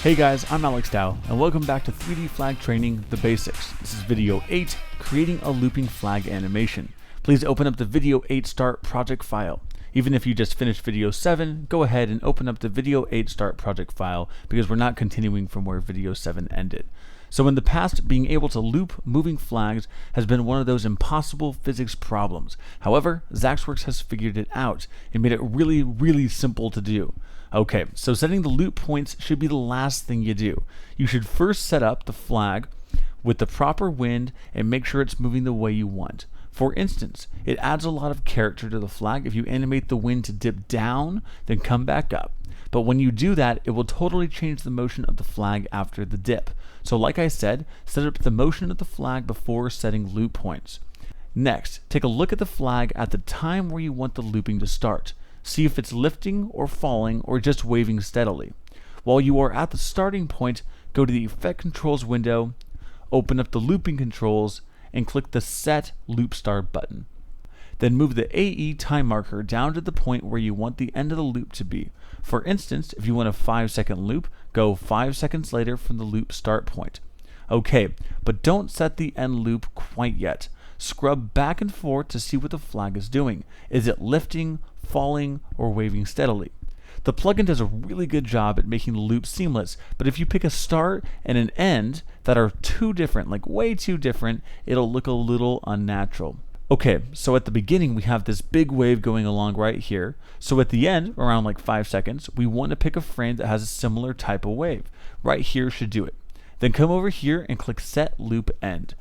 Hey guys, I'm Alex Dow, and welcome back to 3D Flag Training, The Basics. This is video 8, Creating a Looping Flag Animation. Please open up the video 8 start project file. Even if you just finished video 7, go ahead and open up the video 8 start project file because we're not continuing from where video 7 ended. So in the past, being able to loop moving flags has been one of those impossible physics problems. However, Zaxwerks has figured it out and made it really simple to do. Okay, so setting the loop points should be the last thing you do. You should first set up the flag with the proper wind and make sure it's moving the way you want. For instance, it adds a lot of character to the flag if you animate the wind to dip down, then come back up. But when you do that, it will totally change the motion of the flag after the dip. So like I said, set up the motion of the flag before setting loop points. Next, take a look at the flag at the time where you want the looping to start. See if it's lifting or falling or just waving steadily. While you are at the starting point, go to the Effect Controls window, open up the Looping Controls, and click the Set Loop Start button. Then move the AE time marker down to the point where you want the end of the loop to be. For instance, if you want a 5-second loop, go 5 seconds later from the loop start point. Okay, but don't set the end loop quite yet. Scrub back and forth to see what the flag is doing. Is it lifting, falling, or waving steadily? The plugin does a really good job at making the loop seamless, but if you pick a start and an end that are too different, like way too different, it'll look a little unnatural. Okay, so at the beginning we have this big wave going along right here. So at the end, around like 5 seconds, we want to pick a frame that has a similar type of wave. Right here should do it. Then come over here and click Set Loop End.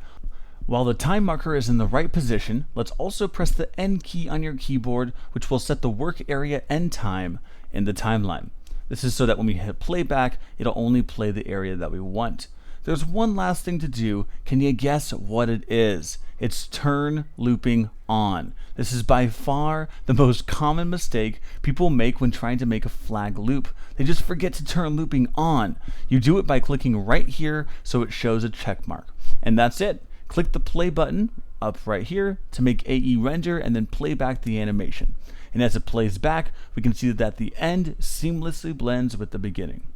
While the time marker is in the right position, let's also press the End key on your keyboard, which will set the work area end time in the timeline. This is so that when we hit playback, it'll only play the area that we want. There's one last thing to do. Can you guess what it is? It's turn looping on. This is by far the most common mistake people make when trying to make a flag loop. They just forget to turn looping on. You do it by clicking right here so it shows a check mark. And that's it. Click the play button up right here to make AE render and then play back the animation. And as it plays back, we can see that the end seamlessly blends with the beginning,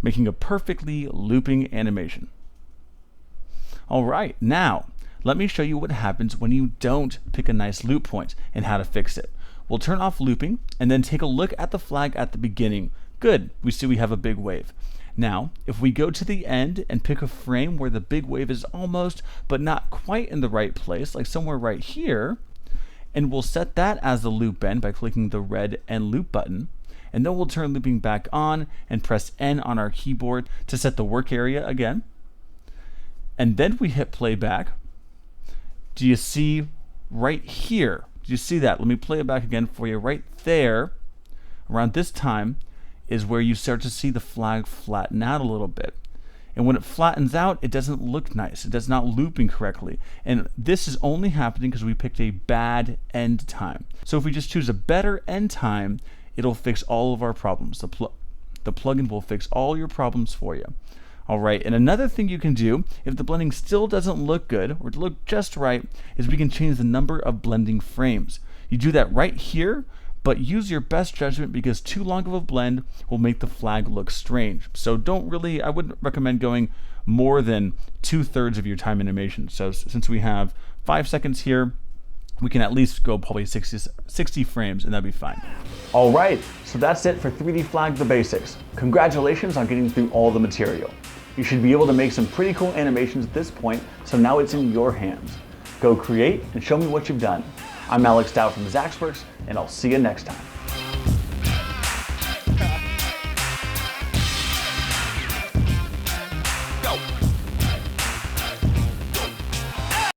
making a perfectly looping animation. Alright, now let me show you what happens when you don't pick a nice loop point and how to fix it. We'll turn off looping and then take a look at the flag at the beginning. Good, we see we have a big wave. Now, if we go to the end and pick a frame where the big wave is almost but not quite in the right place, like somewhere right here, and we'll set that as the loop end by clicking the red End Loop button, and then we'll turn looping back on and press N on our keyboard to set the work area again. And then we hit playback. Do you see right here? Do you see that? Let me play it back again for you. Right there, around this time, is where you start to see the flag flatten out a little bit. And when it flattens out, it doesn't look nice. It does not looping correctly. And this is only happening because we picked a bad end time. So if we just choose a better end time, it'll fix all of our problems. The plugin will fix all your problems for you. Alright, and another thing you can do, if the blending still doesn't look good, or look just right, is we can change the number of blending frames. You do that right here, but use your best judgment because too long of a blend will make the flag look strange. So I wouldn't recommend going more than 2/3 of your time animation. So since we have 5 seconds here, we can at least go probably 60 frames and that'd be fine. All right, so that's it for 3D Flag The Basics. Congratulations on getting through all the material. You should be able to make some pretty cool animations at this point, so now it's in your hands. Go create and show me what you've done. I'm Alex Dow from Zaxwerks, and I'll see you next time.